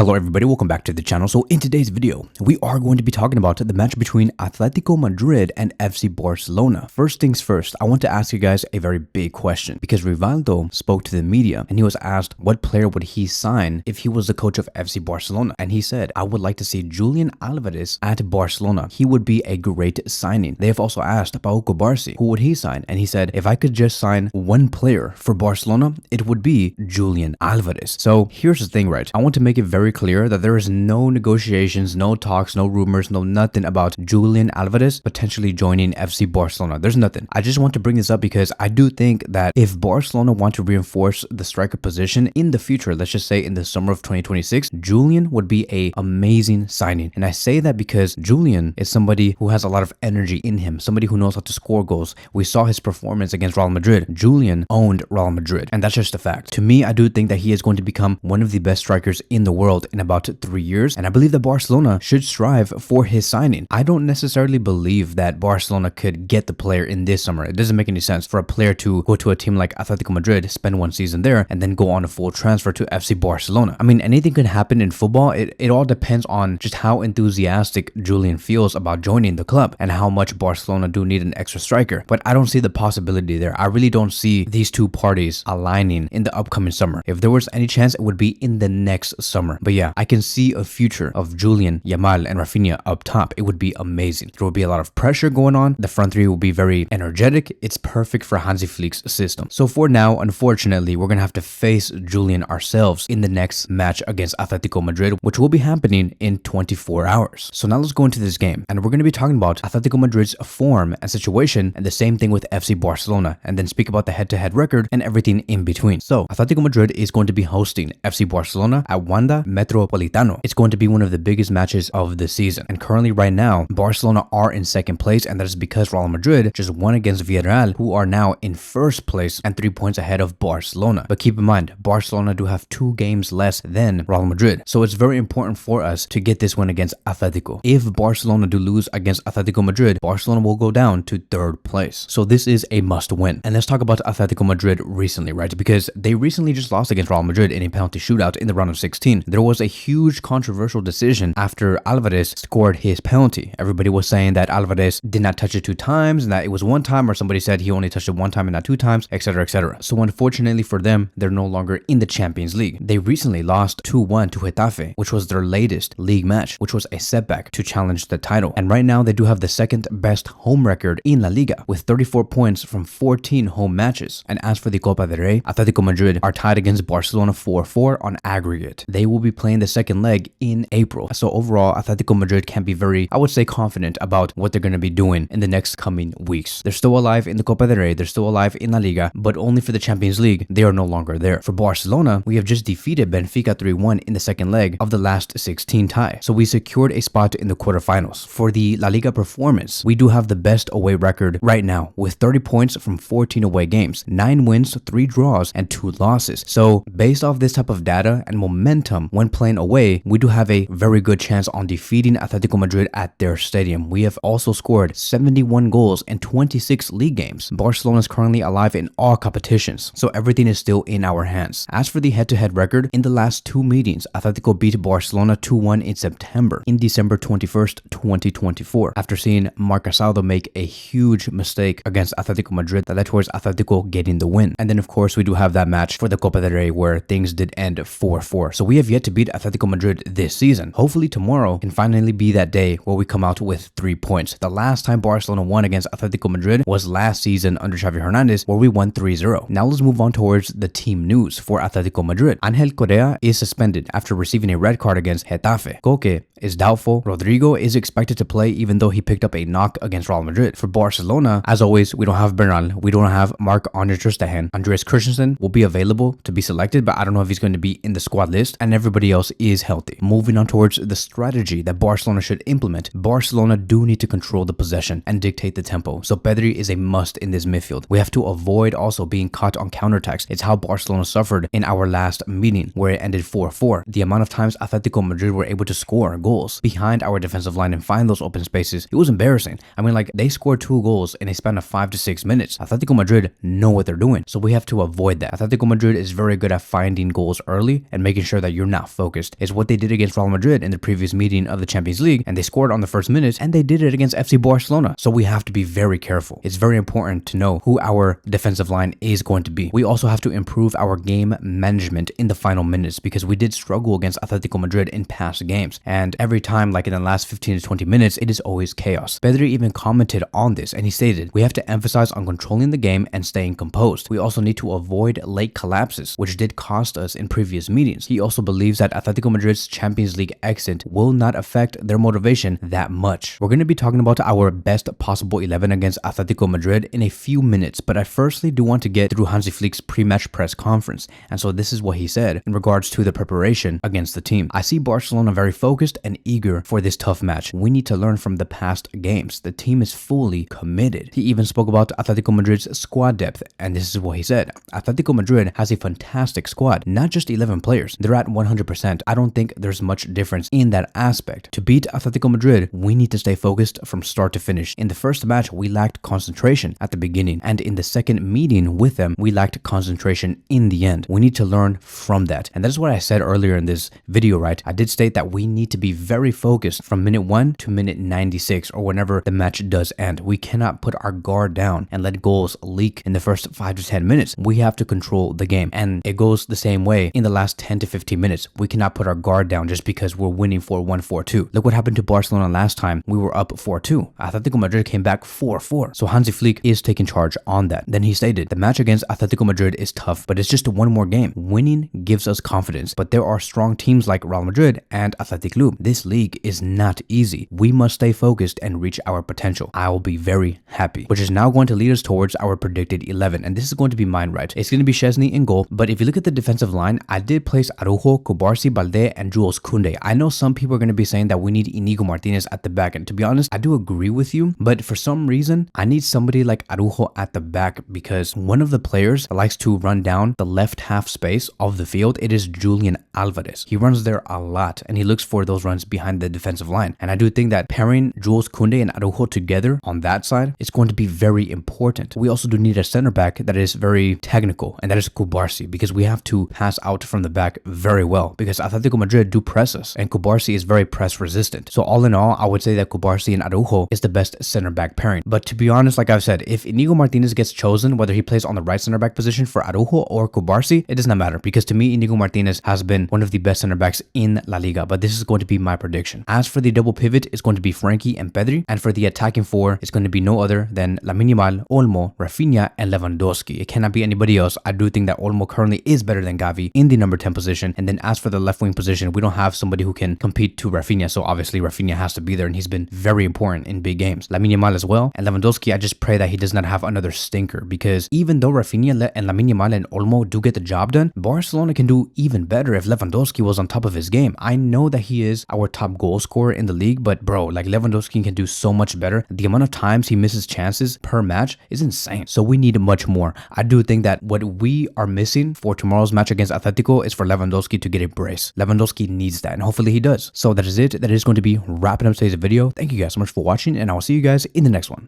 Hello everybody, welcome back to the channel. So in today's video, we are going to be talking about the match between Atletico Madrid and FC Barcelona. First things first, I want to ask you guys a very big question because Rivaldo spoke to the media and he was asked what player would he sign if he was the coach of FC Barcelona. And he said, I would like to see Julian Alvarez at Barcelona. He would be a great signing. They have also asked Pau Cubarsí, who would he sign? And he said, if I could just sign one player for Barcelona, it would be Julian Alvarez. So here's the thing, right? I want to make it very clear that there is no negotiations, no talks, no rumors, no nothing about Julian Alvarez potentially joining FC Barcelona. There's nothing. I just want to bring this up because I do think that if Barcelona want to reinforce the striker position in the future, let's just say in the summer of 2026, Julian would be a amazing signing. And I say that because Julian is somebody who has a lot of energy in him, somebody who knows how to score goals. We saw his performance against Real Madrid. Julian owned Real Madrid, and that's just a fact. To me, I do think that he is going to become one of the best strikers in the world in about 3 years, and I believe that Barcelona should strive for his signing. I don't necessarily believe that Barcelona could get the player in this summer. It doesn't make any sense for a player to go to a team like Atletico Madrid, spend one season there, and then go on a full transfer to FC Barcelona. I mean, anything can happen in football. It all depends on just how enthusiastic Julian feels about joining the club and how much Barcelona do need an extra striker. But I don't see the possibility there. I really don't see these two parties aligning in the upcoming summer. If there was any chance, it would be in the next summer. But yeah, I can see a future of Julian, Yamal, and Rafinha up top. It would be amazing. There would be a lot of pressure going on. The front three will be very energetic. It's perfect for Hansi Flick's system. So for now, unfortunately, we're going to have to face Julian ourselves in the next match against Atletico Madrid, which will be happening in 24 hours. So now let's go into this game, and we're going to be talking about Atletico Madrid's form and situation, and the same thing with FC Barcelona, and then speak about the head-to-head record and everything in between. So Atletico Madrid is going to be hosting FC Barcelona at Wanda Metropolitano. It's going to be one of the biggest matches of the season. And currently right now, Barcelona are in second place, and that is because Real Madrid just won against Villarreal, who are now in first place and 3 points ahead of Barcelona. But keep in mind, Barcelona do have 2 games less than Real Madrid. So it's very important for us to get this win against Atletico. If Barcelona do lose against Atletico Madrid, Barcelona will go down to 3rd place. So this is a must win. And let's talk about Atletico Madrid recently, right? Because they recently just lost against Real Madrid in a penalty shootout in the round of 16. There was a huge controversial decision after Alvarez scored his penalty. Everybody was saying that Alvarez did not touch it 2 times and that it was 1 time, or somebody said he only touched it 1 time and not 2 times, etc, etc. So unfortunately for them, they're no longer in the Champions League. They recently lost 2-1 to Getafe, which was their latest league match, which was a setback to challenge the title. And right now they do have the 2nd best home record in La Liga with 34 points from 14 home matches. And as for the Copa del Rey, Atletico Madrid are tied against Barcelona 4-4 on aggregate. They will be playing the 2nd leg in April. So overall, Atletico Madrid can be very, I would say, confident about what they're going to be doing in the next coming weeks. They're still alive in the Copa del Rey, they're still alive in La Liga, but only for the Champions League, they are no longer there. For Barcelona, we have just defeated Benfica 3-1 in the 2nd leg of the last 16 tie. So we secured a spot in the quarterfinals. For the La Liga performance, we do have the best away record right now with 30 points from 14 away games, 9 wins, 3 draws, and 2 losses. So based off this type of data and momentum when playing away, we do have a very good chance on defeating Atletico Madrid at their stadium. We have also scored 71 goals in 26 league games. Barcelona is currently alive in all competitions, so everything is still in our hands. As for the head-to-head record, in the last 2 meetings, Atletico beat Barcelona 2-1 in September, in December 21st, 2024, after seeing Marc Casado make a huge mistake against Atletico Madrid that led towards Atletico getting the win. And then of course we do have that match for the Copa del Rey where things did end 4-4. So we have yet to beat Atletico Madrid this season. Hopefully tomorrow can finally be that day where we come out with 3 points. The last time Barcelona won against Atletico Madrid was last season under Xavi Hernandez, where we won 3-0. Now let's move on towards the team news for Atletico Madrid. Angel Correa is suspended after receiving a red card against Getafe. Koke is doubtful. Rodrigo is expected to play even though he picked up a knock against Real Madrid. For Barcelona, as always, we don't have Bernal, we don't have Marc-Andre ter Stegen. Andreas Christensen will be available to be selected, but I don't know if he's going to be in the squad list, and everybody else is healthy. Moving on towards the strategy that Barcelona should implement, Barcelona do need to control the possession and dictate the tempo. So Pedri is a must in this midfield. We have to avoid also being caught on counterattacks. It's how Barcelona suffered in our last meeting where it ended 4-4. The amount of times Atletico Madrid were able to score goals behind our defensive line and find those open spaces, it was embarrassing. I mean, like, they scored 2 goals in a span of 5 to 6 minutes. Atletico Madrid know what they're doing, so we have to avoid that. Atletico Madrid is very good at finding goals early and making sure that you're not focused. It's what they did against Real Madrid in the previous meeting of the Champions League, and they scored on the first minutes, and they did it against FC Barcelona. So we have to be very careful. It's very important to know who our defensive line is going to be. We also have to improve our game management in the final minutes because we did struggle against Atletico Madrid in past games, and every time, like in the last 15 to 20 minutes, it is always chaos. Pedri even commented on this, and he stated, "We have to emphasize on controlling the game and staying composed. We also need to avoid late collapses, which did cost us in previous meetings." He also believes that Atletico Madrid's Champions League exit will not affect their motivation that much. We're going to be talking about our best possible 11 against Atletico Madrid in a few minutes, but I firstly do want to get through Hansi Flick's pre-match press conference, and so this is what he said in regards to the preparation against the team. "I see Barcelona very focused and eager for this tough match. We need to learn from the past games. The team is fully committed." He even spoke about Atletico Madrid's squad depth, and this is what he said. "Atletico Madrid has a fantastic squad, not just 11 players. They're at 100%. I don't think there's much difference in that aspect. To beat Atletico Madrid, we need to stay focused from start to finish. In the first match, we lacked concentration at the beginning, and in the second meeting with them, we lacked concentration in the end. We need to learn from that." And that's what I said earlier in this video, right? I did state that we need to be very focused from minute 1 to minute 96 or whenever the match does end. We cannot put our guard down and let goals leak in the first 5 to 10 minutes. We have to control the game, and it goes the same way in the last 10 to 15 minutes. We cannot put our guard down just because we're winning 4-1, 4-2. Look what happened to Barcelona last time. We were up 4-2. Atletico Madrid came back 4-4. So Hansi Flick is taking charge on that. Then he stated, "The match against Atletico Madrid is tough, but it's just one more game. Winning gives us confidence, but there are strong teams like Real Madrid and Athletic Club. This league is not easy. We must stay focused and reach our potential. I will be very happy." Which is now going to lead us towards our predicted 11, and this is going to be mine, right? It's going to be Szczesny in goal, but if you look at the defensive line, I did place Araujo, Cubarsí, Balde, and Jules Koundé. I know some people are going to be saying that we need Inigo Martinez at the back, and to be honest, I do agree with you, but for some reason, I need somebody like Araujo at the back because one of the players that likes to run down the left half space of the field, it is Julian Alvarez. He runs there a lot, and he looks for those runs behind the defensive line, and I do think that pairing Jules Koundé and Araujo together on that side is going to be very important. We also do need a center back that is very technical, and that is Cubarsí, because we have to pass out from the back very well because Atletico Madrid do press us, and Cubarsí is very press resistant. So all in all, I would say that Cubarsí and Araujo is the best center back pairing. But to be honest, like I've said, if Inigo Martinez gets chosen, whether he plays on the right center back position for Araujo or Cubarsí, it does not matter because to me, Inigo Martinez has been one of the best center backs in La Liga, but this is going to be my prediction. As for the double pivot, it's going to be Frankie and Pedri, and for the attacking four, it's going to be no other than Lamine Yamal, Olmo, Rafinha, and Lewandowski. It cannot be anybody else. I do think that Olmo currently is better than Gavi in the number 10 position, and then as for the left wing position, we don't have somebody who can compete to Rafinha, so obviously Rafinha has to be there, and he's been very important in big games. Lamine Yamal as well, and Lewandowski, I just pray that he does not have another stinker, because even though Rafinha and Lamine Yamal and Olmo do get the job done, Barcelona can do even better if Lewandowski was on top of his game. I know that he is our top goal scorer in the league, but bro, like Lewandowski can do so much better. The amount of times he misses chances per match is insane, so we need much more. I do think that what we are missing for tomorrow's match against Atletico is for Lewandowski to get a brace. Lewandowski needs that, and hopefully he does. So that is it. That is going to be wrapping up today's video. Thank you guys so much for watching, and I will see you guys in the next one.